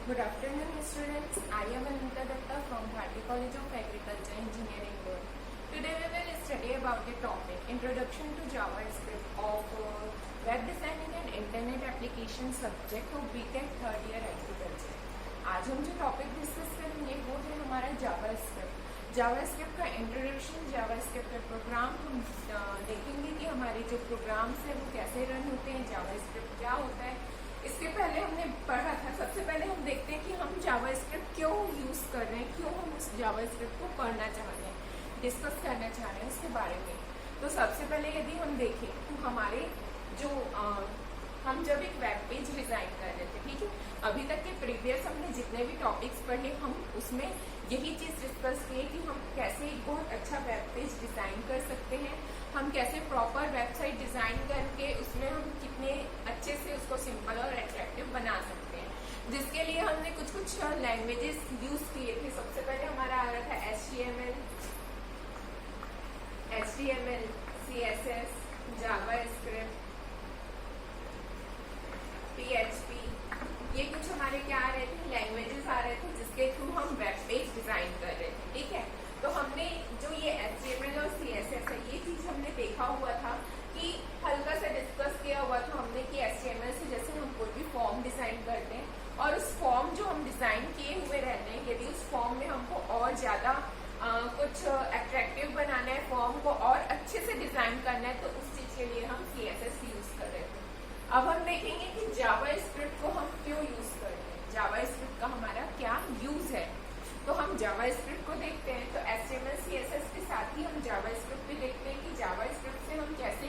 Good afternoon, students. I am Anita Datta from Bharati College of Agriculture Engineering Board. Today we will study about the topic Introduction to JavaScript of Web Designing and Internet Application subject of BTech Third Year Agriculture. आज हम जो topic discuss करेंगे वो है हमारा JavaScript का introduction, JavaScript का programme. हम देखेंगे कि हमारे जो प्रोग्राम्स हैं वो कैसे रन होते हैं, जावास्क्रिप्ट क्या होता है। इसके पहले हमने पढ़ा था, सबसे पहले हम देखते हैं कि हम जावास्क्रिप्ट क्यों यूज कर रहे हैं, क्यों हम उस जावास्क्रिप्ट को पढ़ना चाह रहे हैं, डिस्कस करना चाह रहे हैं उसके बारे में। तो सबसे पहले यदि हम देखें तो हमारे जो हम जब एक वेब पेज डिजाइन कर रहे थे, ठीक है, अभी तक के प्रीवियस हमने जितने भी टॉपिक्स पढ़े हम उसमें यही चीज डिस्कस किए कि हम कैसे एक बहुत अच्छा वेब पेज डिजाइन कर सकते हैं, हम कैसे प्रॉपर वेबसाइट डिजाइन करके उसमें हम कितने अच्छे से उसको सिंपल और अट्रैक्टिव बना सकते हैं, जिसके लिए हमने कुछ लैंग्वेजेस यूज किए थे। सबसे पहले हमारा आ रहा था HTML, CSS, जावास्क्रिप्ट, PHP, ये कुछ हमारे क्या आ रहे थे, लैंग्वेजेस आ रहे थे जिसके थ्रू हम वेब पेज डिजाइन कर रहे थे, ठीक है। तो हमने जो ये HTML और CSS है ये चीज हमने देखा हुआ था कि हल्का सा डिस्कस किया हुआ था हमने कि HTML से जैसे हम कोई भी फॉर्म डिजाइन करते हैं और उस फॉर्म जो हम डिजाइन किए हुए रहते हैं, यदि उस फॉर्म में हमको और ज्यादा कुछ अट्रैक्टिव बनाना है, फॉर्म को और अच्छे से डिजाइन करना है, तो उस चीज के लिए हम CSS यूज कर रहे थे। अब हम देखेंगे कि जावास्क्रिप्ट को हम क्यों यूज करते हैं, जावास्क्रिप्ट का हमारा क्या यूज है। तो हम जावास्क्रिप्ट को देखते हैं, तो HTML CSS के साथ ही हम जावास्क्रिप्ट भी देखते हैं कि जावास्क्रिप्ट से हम कैसे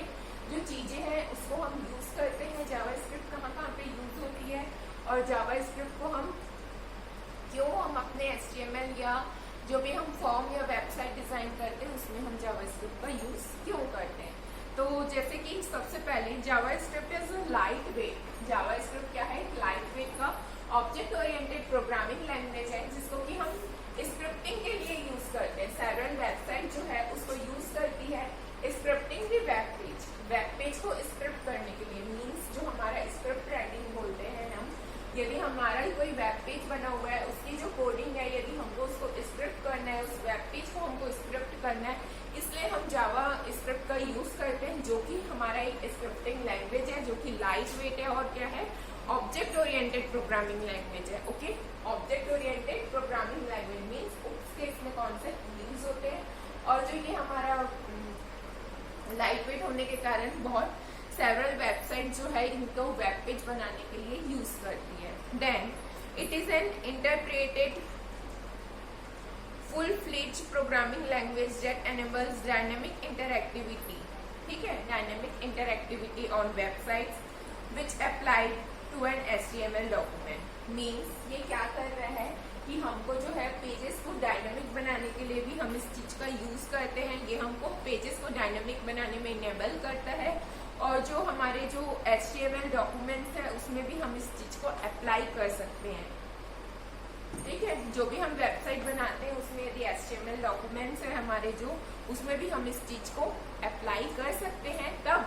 जो चीजें हैं उसको हम यूज करते हैं, जावास्क्रिप्ट कहाँ कहाँ पे यूज होती है, और जावास्क्रिप्ट को हम क्यों हम अपने HTML या जो भी हम फॉर्म या वेबसाइट डिजाइन करते हैं उसमें हम जावास्क्रिप्ट का यूज क्यों करते हैं। तो जैसे कि सबसे पहले JavaScript is light weight. JavaScript क्या है, लाइट वेट का ऑब्जेक्ट ओरिएंटेड प्रोग्रामिंग लैंग्वेज है जिसको कि हम स्क्रिप्टिंग के लिए यूज करते हैं। सेवरल वेबसाइट जो है उसको यूज करती है स्क्रिप्टिंग दी वेब पेज को स्क्रिप्ट करने के लिए, मीन्स जो हमारा स्क्रिप्ट राइटिंग बोलते हैं हम, यदि हमारा कोई वेब पेज बना हुआ है उसकी जो कोडिंग है, यदि हमको उसको स्क्रिप्ट करना है, उस वेब पेज को हमको स्क्रिप्ट करना है, इसलिए हम जावा स्क्रिप्ट का यूज करते हैं, जो कि हमारा एक स्क्रिप्टिंग लैंग्वेज है, जो कि लाइट वेट है और क्या है, ऑब्जेक्ट ओरिएंटेड प्रोग्रामिंग लैंग्वेज है। Okay, object oriented programming language means उसके इसमें कॉन्सेप्ट यूज होते हैं, और जो ये हमारा लाइट वेट होने के कारण बहुत सेवरल वेबसाइट जो है इनको वेब पेज बनाने के लिए यूज करती है। Then it is an interpreted full fledge programming language that enables dynamic interactivity, ठीक है, dynamic interactivity on websites which applied to an HTML document. Means ये क्या कर रहा है कि हमको जो है पेजेस को डायनेमिक बनाने के लिए भी हम इस चीज का यूज करते हैं, ये हमको पेजेस को डायनेमिक बनाने में इनेबल करता है, और जो हमारे जो HTML डॉक्यूमेंट्स है उसमें भी हम इस चीज को अप्लाई कर सकते हैं, ठीक है। जो भी हम वेबसाइट बनाते हैं उसमें यदि HTML डॉक्यूमेंट्स है हमारे जो, उसमें भी हम इस चीज को अप्लाई कर सकते हैं। तब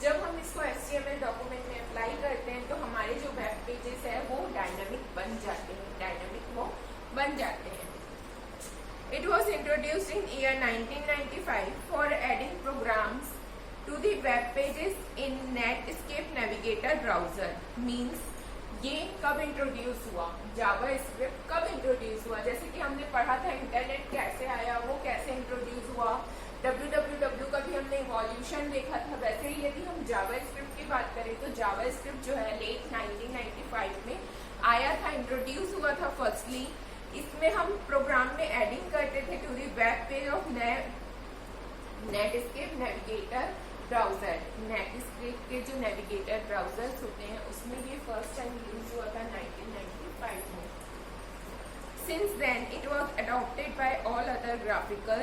जब हम इसको HTML डॉक्यूमेंट में अप्लाई करते हैं तो हमारे जो वेब पेजेस है वो डायनामिक बन जाते हैं, It was introduced in year 1995 for adding programs to the web pages in Netscape Navigator browser. Means ये कब इंट्रोड्यूस हुआ, जावास्क्रिप्ट कब इंट्रोड्यूस हुआ, जैसे कि हमने पढ़ा था इंटरनेट कैसे आया, वो कैसे इंट्रोड्यूस हुआ, www का भी हमने इवोल्यूशन देखा था, वैसे ही यदि हम जावास्क्रिप्ट की बात करें तो जावास्क्रिप्ट जो है लेट 1995 में आया था, इंट्रोड्यूस हुआ था फर्स्टली। इसमें हम प्रोग्राम में एडिंग करते थे to the web page of Netscape Navigator browser. Netscape के जो नेविगेटर ब्राउजर्स होते हैं उसमें ये फर्स्ट टाइम यूज हुआ था 1995 में। Since then it was adopted by all other graphical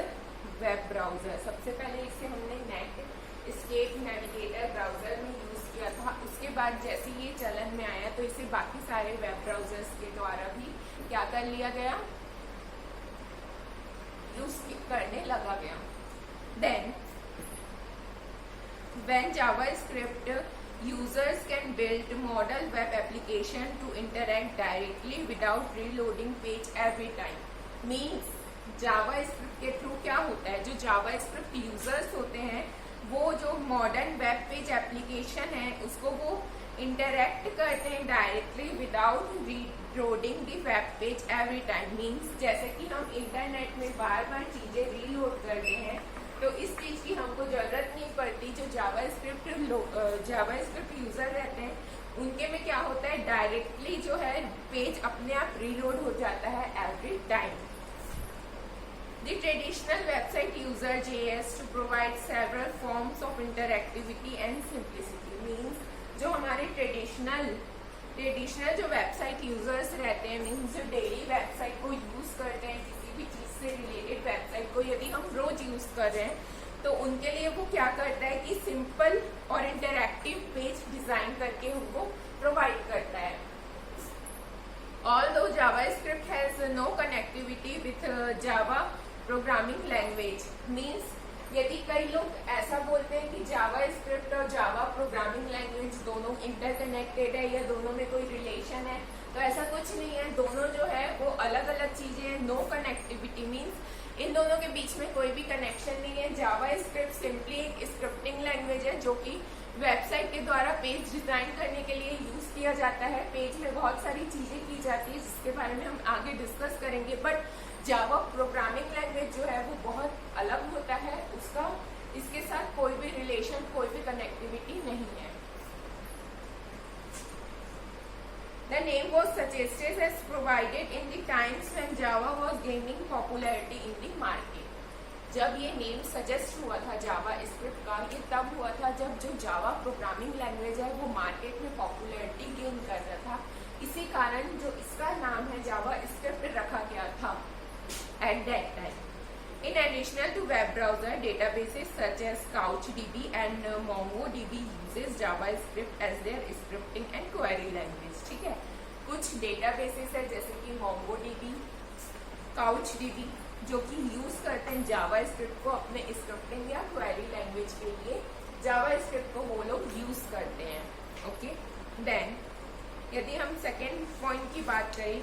web browser. सबसे पहले इसे हमने नेटस्केप नेविगेटर ब्राउजर में यूज किया था, उसके बाद जैसे ये चलन में आया तो इसे बाकी सारे वेब ब्राउजर्स के द्वारा भी क्या कर लिया गया, यूज करने लगा गया। Then when JavaScript users can build model web application to interact directly without reloading page every time. Means JavaScript के थ्रू क्या होता है, जो जावास्क्रिप्ट यूजर्स होते हैं वो जो मॉडर्न वेब पेज एप्लीकेशन है उसको वो इंटरेक्ट करते हैं directly without reloading the web page every time. Means जैसे कि हम इंटरनेट में बार बार चीजें रीलोड करते हैं तो इस चीज की हमको जरूरत नहीं पड़ती. जो जावास्क्रिप्ट यूजर रहते हैं उनके में क्या होता है, डायरेक्टली जो है पेज अपने आप रीलोड हो जाता है every time. The traditional website user JS to provide several forms of interactivity and simplicity. Means जो हमारे ट्रेडिशनल जो वेबसाइट यूजर्स रहते हैं, मीन्स जो डेली वेबसाइट को यूज करते हैं, किसी भी चीज से रिलेटेड वेबसाइट को यदि हम रोज यूज कर रहे हैं तो उनके लिए वो क्या करता है कि सिंपल और इंटरैक्टिव पेज डिजाइन करके उनको प्रोवाइड करता है. Although JavaScript has no connectivity with Java programming language. Means यदि कई लोग ऐसा बोलते हैं कि जावास्क्रिप्ट और जावा प्रोग्रामिंग लैंग्वेज दोनों इंटरकनेक्टेड है या दोनों में कोई रिलेशन है, तो ऐसा कुछ नहीं है. दोनों जो है वो अलग अलग चीजें हैं. नो कनेक्टिविटी मीन्स इन दोनों के बीच में कोई भी कनेक्शन नहीं है. जावास्क्रिप्ट सिंपली एक स्क्रिप्टिंग लैंग्वेज है जो कि वेबसाइट के द्वारा पेज डिजाइन करने के लिए यूज किया जाता है. पेज में बहुत सारी चीजें की जाती है जिसके बारे में हम आगे डिस्कस करेंगे. बट जावा प्रोग्रामिंग लैंग्वेज जो है वो बहुत अलग होता है. उसका इसके साथ कोई भी रिलेशन, कोई भी कनेक्टिविटी नहीं है. The name was suggested as provided in the times when Java was gaining popularity in the market. जब ये नेम सजेस्ट हुआ था जावा स्क्रिप्ट का, ये तब हुआ था जब जो जावा प्रोग्रामिंग लैंग्वेज है वो मार्केट में पॉपुलैरिटी गेन कर रहा था. इसी कारण जो इसका नाम है जावा स्क्रिप्ट रखा गया था at that time. In addition to web browser databases such as CouchDB and MongoDB uses JavaScript as their scripting and query language. ठीक है, कुछ डेटाबेसेस है जैसे कि MongoDB, CouchDB जो कि यूज करते हैं जावास्क्रिप्ट को अपने स्क्रिप्टिंग या क्वेरी लैंग्वेज के लिए. जावास्क्रिप्ट को वो लोग यूज करते हैं. ओके, देन यदि हम सेकेंड पॉइंट की बात करें,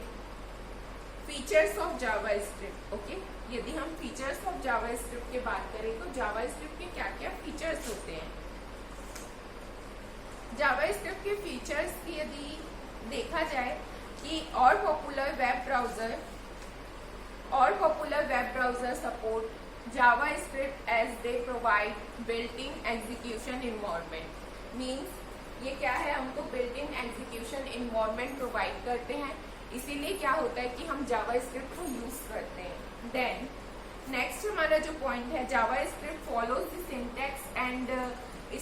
फीचर्स ऑफ जावास्क्रिप्ट. ओके, यदि हम फीचर्स ऑफ जावास्क्रिप्ट की बात करें तो जावास्क्रिप्ट के क्या क्या फीचर्स होते हैं. जावास्क्रिप्ट के फीचर्स की यदि देखा जाए कि और popular web browser support JavaScript as they provide built in execution environment. Means ये क्या है, हमको built in execution environment provide करते हैं. इसीलिए क्या होता है कि हम जावास्क्रिप्ट को यूज करते हैं. देन नेक्स्ट हमारा जो पॉइंट है, JavaScript follows the syntax and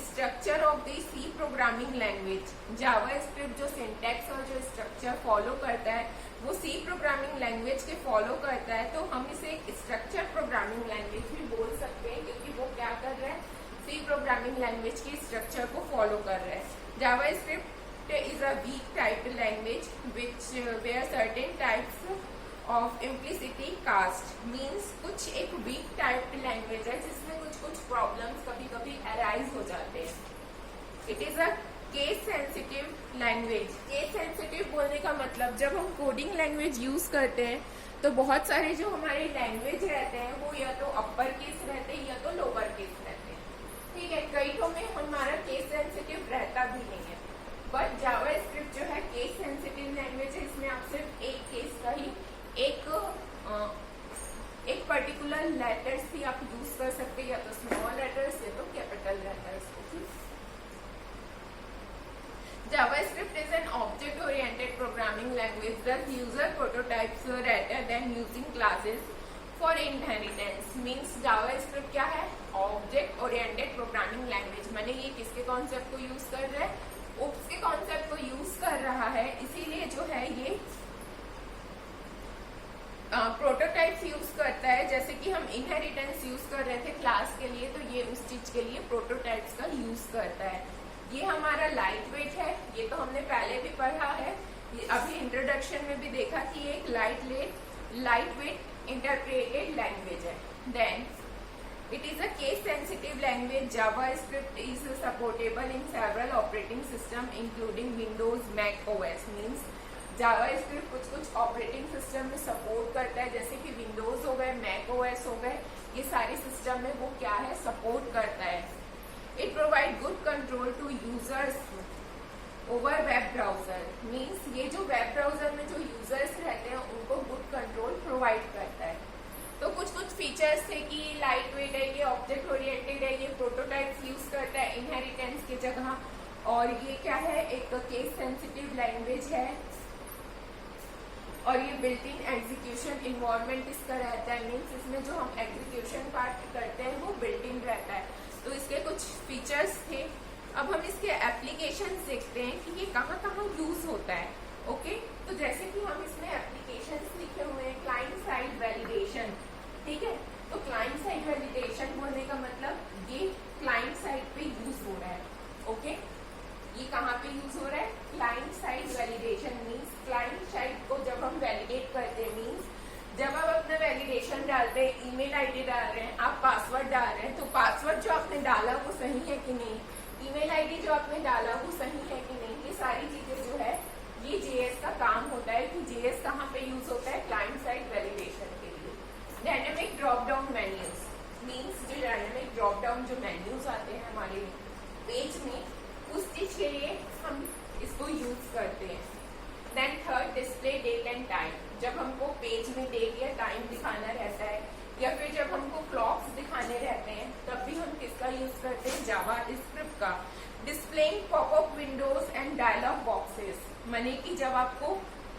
structure of the C programming language. JavaScript जो सिंटैक्स और जो स्ट्रक्चर फॉलो करता है वो सी प्रोग्रामिंग लैंग्वेज के फॉलो करता है. तो हम इसे एक स्ट्रक्चर प्रोग्रामिंग लैंग्वेज भी बोल सकते हैं क्योंकि वो क्या कर रहा है, सी प्रोग्रामिंग लैंग्वेज के स्ट्रक्चर को फॉलो कर रहा है. JavaScript is a weak type language which where certain types of implicity cast. means कुछ एक weak type language है जिसमें कुछ problems कभी कभी arise हो जाते हैं. it is a case sensitive language. case sensitive बोलने का मतलब जब हम कोडिंग लैंग्वेज यूज करते हैं तो बहुत सारे जो हमारे लैंग्वेज रहते हैं वो या तो अपर केस रहते हैं या तो लोअर केस रहते हैं. ठीक है, कई तो में हमारा केस सेंसिटिव रहता भी नहीं है. बट जावास्क्रिप्ट जो है केस सेंसिटिव लैंग्वेज है. इसमें आप सिर्फ एक केस का ही एक पर्टिकुलर लेटर्स भी आप यूज कर सकते हैं, या तो स्मॉल लेटर्स या तो capital letters. JavaScript is an object-oriented programming language that user prototypes rather than using classes for inheritance. Means JavaScript क्या है, object-oriented programming language. माने ये किसके कॉन्सेप्ट को यूज कर रहा है, उसके कॉन्सेप्ट को यूज कर रहा है. इसीलिए जो है ये प्रोटोटाइप्स यूज करता है. जैसे कि हम इनहेरिटेंस यूज कर रहे थे क्लास के लिए, तो ये उस चीज के लिए प्रोटोटाइप्स का यूज करता है. ये हमारा लाइट वेट है, ये तो हमने पहले भी पढ़ा है, अभी इंट्रोडक्शन में भी देखा कि ये एक लाइट वेट इंटरप्रेटेड लैंग्वेज है. Then It is a case-sensitive language. JavaScript is supportable in several operating system, including Windows, Mac OS. Means JavaScript कुछ ऑपरेटिंग सिस्टम में सपोर्ट करता है, जैसे कि विंडोज हो गए, मैक ओएस हो गए, ये सारे सिस्टम में वो क्या है, सपोर्ट करता है. It provide good control to users over web browser. Means ये जो वेब ब्राउजर में जो यूजर्स रहते हैं उनको गुड कंट्रोल प्रोवाइड करता है. तो कुछ फीचर्स थे कि लाइट वेट है, ये ऑब्जेक्ट ओरिएंटेड है, ये प्रोटोटाइप्स यूज करता है इनहेरिटेंस की जगह, और ये क्या है, एक केस सेंसिटिव लैंग्वेज है, और ये बिल्ट इन एग्जीक्यूशन इन्वायरमेंट इसका रहता है. मीन्स इसमें जो हम एग्जीक्यूशन पार्ट करते हैं वो बिल्ट इन रहता है. तो इसके कुछ फीचर्स थे. अब हम इसके एप्लीकेशन देखते हैं कि ये कहाँ कहाँ यूज होता है. ओके, तो जैसे कि हम इसमें एप्लीकेशन लिखे हुए हैं, क्लाइंट साइड वैलिडेशन. ठीक है, तो क्लाइंट साइड वैलिडेशन बोलने का मतलब ये क्लाइंट साइड पे यूज हो रहा है. ओके, ये कहाँ पे यूज हो रहा है, client side validation. Means client side को जब हम वैलिडेट करते हैं, मीन्स जब आप अपना वैलिडेशन डालते हैं, ईमेल आईडी डाल रहे हैं, आप पासवर्ड डाल रहे हैं, तो पासवर्ड जो आपने डाला वो सही है कि नहीं, ईमेल आईडी जो आपने डाला वो सही है कि नहीं, ये सारी चीजें जो है ये जेएस का काम होता है. कि जेएस कहाँ पे यूज होता है, क्लाइंट साइड वैलिडेशन के लिए. Dynamic drop down menus. Means जो डायनेमिक ड्रॉप डाउन जो मेन्यूज आते हैं हमारे पेज में, उस चीज के लिए हम इसको यूज करते हैं. Then third, display date and time. जब हमको पेज में डेट या टाइम दिखाना रहता है, या फिर जब हमको क्लॉक्स दिखाने रहते हैं, तब भी हम किसका यूज करते हैं, जावास्क्रिप्ट का. Displaying popup windows and dialog boxes. माने कि जब आपको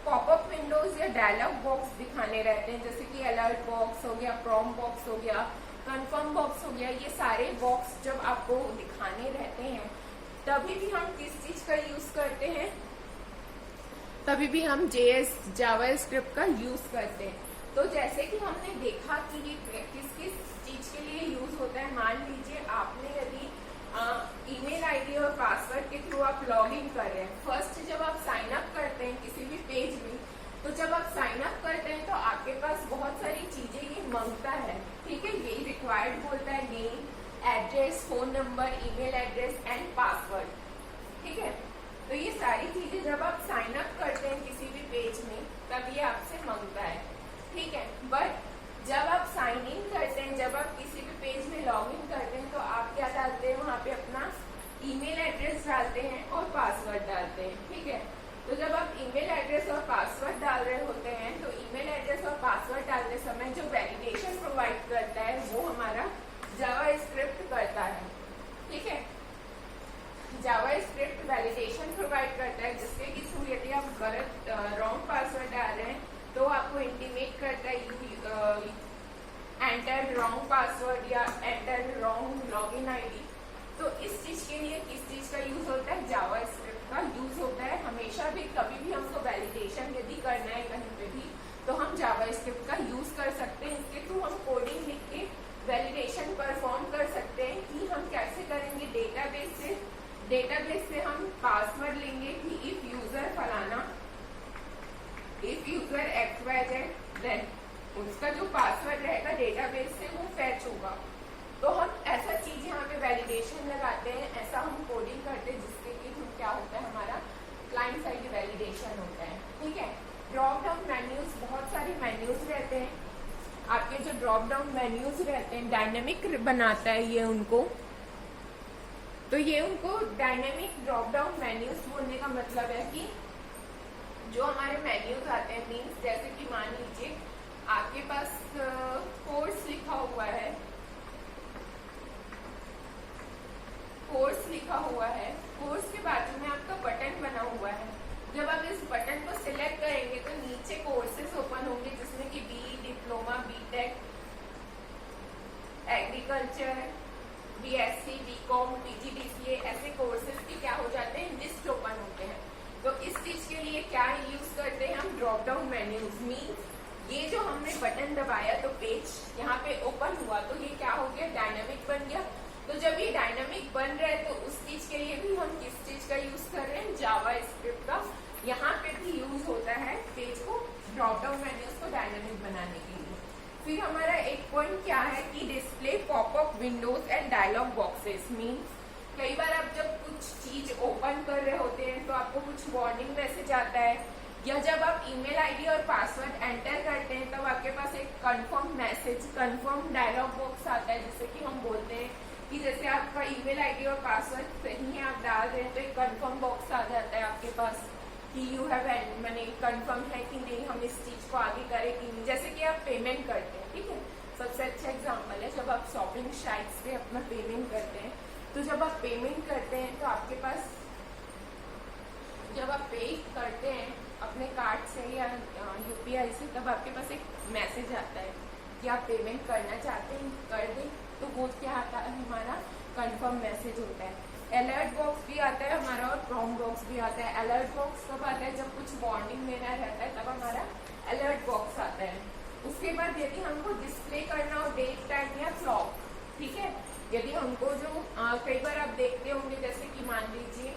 पॉपअप विंडोज या डायलॉग बॉक्स दिखाने रहते हैं, जैसे कि अलर्ट बॉक्स हो गया, प्रॉम बॉक्स हो गया, कंफर्म बॉक्स हो गया, ये सारे बॉक्स जब आपको दिखाने रहते हैं, तभी भी हम किस चीज का यूज करते हैं, तभी भी हम जेएस जावास्क्रिप्ट का यूज करते हैं. तो जैसे कि हमने देखा कि ये किस किस चीज के लिए यूज होता है. मान लीजिए आपने यदि ईमेल आईडी और पासवर्ड के थ्रू आप लॉग इन कर रहे हैं. फर्स्ट जब आप साइन अप करते हैं किसी भी पेज में, तो जब आप साइन अप करते हैं तो आपके पास बहुत सारी चीजें ये मांगता है. ठीक है, यही रिक्वायर्ड बोलता है, name, address, phone number, email address and password. ठीक है, तो ये सारी चीजें जब आप साइन अप करते हैं किसी भी पेज में, तब ये आपसे मांगता है. ठीक है, बट जब आप साइन इन करते हैं, जब आप किसी भी पेज में लॉग इन करते हैं, तो आप क्या डालते हैं, वहाँ पे अपना ईमेल एड्रेस डालते हैं और पासवर्ड डालते हैं. ठीक है, तो जब आप ईमेल एड्रेस और पासवर्ड डाल रहे होते हैं, तो ईमेल एड्रेस और पासवर्ड डालते समय जो वैलिडेशन प्रोवाइड करता है वो हमारा जावास्क्रिप्ट करता है. ठीक है, जावास्क्रिप्ट वैलिडेशन प्रोवाइड करता है, जिसके कि थ्रू यदि आप गलत रॉन्ग पासवर्ड डाल रहे हैं तो आपको इंटीमेट करता है यू एंटर रॉन्ग पासवर्ड या एंटर रॉन्ग लॉगिन आईडी. तो इस चीज के लिए किस चीज का यूज होता है, जावास्क्रिप्ट का यूज होता है. हमेशा भी कभी भी हमको वैलिडेशन यदि करना है कहीं पे भी, तो हम जावास्क्रिप्ट का यूज कर सकते हैं. इसके थ्रू हम कोडिंग लिख के वैलिडेशन परफॉर्म कर सकते हैं. कि हम कैसे करेंगे, डेटाबेस से हम पासवर्ड लेंगे कि इफ यूजर फलाना, इफ यूजर XYZ, देन उसका जो पासवर्ड रहेगा डेटाबेस से वो फैच होगा. तो हम ऐसा चीज यहाँ पे वैलिडेशन लगाते हैं, ऐसा हम कोडिंग करते हैं, जिसके लिए क्या होता है, हमारा क्लाइंट साइड वैलिडेशन होता है. ठीक है, ड्रॉप डाउन मेन्यूज, बहुत सारे मेन्यूज रहते हैं. आपके जो ड्रॉप डाउन मेन्यूज रहते हैं, डायनेमिक बनाता है ये उनको. तो ये उनको डायनेमिक ड्रॉप डाउन मेन्यूज बोलने का मतलब है कि जो हमारे मेन्यूज आते हैं, मीन्स जैसे कि मान लीजिए आपके पास कोर्स लिखा हुआ है, कोर्स के बाजू में आपका बटन बना हुआ है. जब आप इस बटन को सिलेक्ट करेंगे तो नीचे कोर्सेज ओपन होंगे, जिसमें कि BE diploma, BTech, agriculture, BSc, BCom, PGDCA, ऐसे कोर्सेज के क्या हो जाते हैं, लिस्ट ओपन होते हैं. तो इस चीज के लिए क्या यूज करते हैं हम, ड्रॉप डाउन मेन्यूज. मीन्स ये जो हमने बटन दबाया तो पेज यहाँ पे ओपन हुआ, तो ये क्या हो गया, डायनामिक बन गया. तो जब ये डायनामिक बन रहा है तो उस चीज के लिए भी हम किस चीज का यूज कर रहे हैं, जावास्क्रिप्ट का. यहाँ पे भी यूज होता है पेज को, ड्रॉप डाउन मेन्यूज को डायनामिक बनाने के लिए. फिर हमारा एक पॉइंट क्या है कि display popup windows and dialog boxes means कई बार आप जब कुछ चीज ओपन कर रहे होते हैं तो आपको कुछ वार्निंग मैसेज आता है, या जब आप ईमेल आईडी और पासवर्ड एंटर करते हैं तब आपके पास एक confirm message, confirm dialog box आता है, जैसे कि हम बोलते हैं कि जैसे आपका ईमेल आईडी और पासवर्ड सही है, आप डाल रहे हैं तो एक कंफर्म बॉक्स आ जाता है आपके पास कि यू हैव मैंने कंफर्म है कि नहीं, हम इस चीज को आगे करें कि नहीं। जैसे कि आप पेमेंट करते हैं, ठीक है, सबसे अच्छा एग्जांपल है जब आप शॉपिंग साइट्स पे अपना पेमेंट करते हैं, तो जब आप पेमेंट करते हैं तो आपके पास, जब आप पे करते हैं अपने कार्ड से या यूपीआई से, तब आपके पास एक मैसेज आता है कि आप पेमेंट करना चाहते हैं, कर दें, तो वो क्या आता है, हमारा कंफर्म मैसेज होता है। अलर्ट बॉक्स भी आता है हमारा और प्रॉम्प्ट बॉक्स भी आता है। अलर्ट बॉक्स कब आता है, जब कुछ वार्निंग देना रहता है तब हमारा अलर्ट बॉक्स आता है। उसके बाद यदि हमको डिस्प्ले करना हो डेट टाइम या क्लॉक, ठीक है, यदि हमको जो कई बार आप देखते होंगे जैसे कि मान लीजिए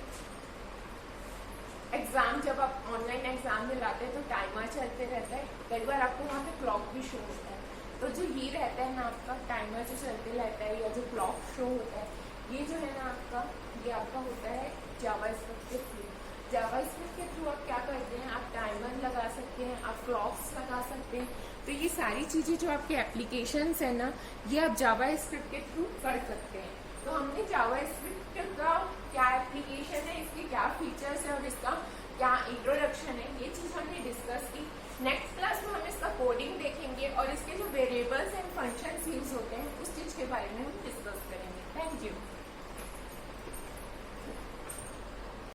एग्जाम, जब आप ऑनलाइन एग्जाम में लाते हैं तो टाइमर चलते रहता है, कई बार आपको वहाँ पे क्लॉक भी शो होता है, तो जो ये रहता है ना आपका टाइमर जो चलते रहता है या जो क्लॉक शो होता है, ये जो है ना आपका, ये आपका होता है जावास्क्रिप्ट के थ्रू। जावास्क्रिप्ट के थ्रू आप क्या करते हैं, आप टाइमर लगा सकते हैं, आप क्लॉक्स लगा सकते हैं, तो ये सारी चीजें जो आपके एप्लीकेशंस है ना, ये आप जावास्क्रिप्ट के थ्रू कर सकते हैं। तो हमने जावास्क्रिप्ट का क्या एप्लीकेशन है, इसके क्या फीचर्स है और इसका क्या इंट्रोडक्शन है, ये चीज हमने डिस्कस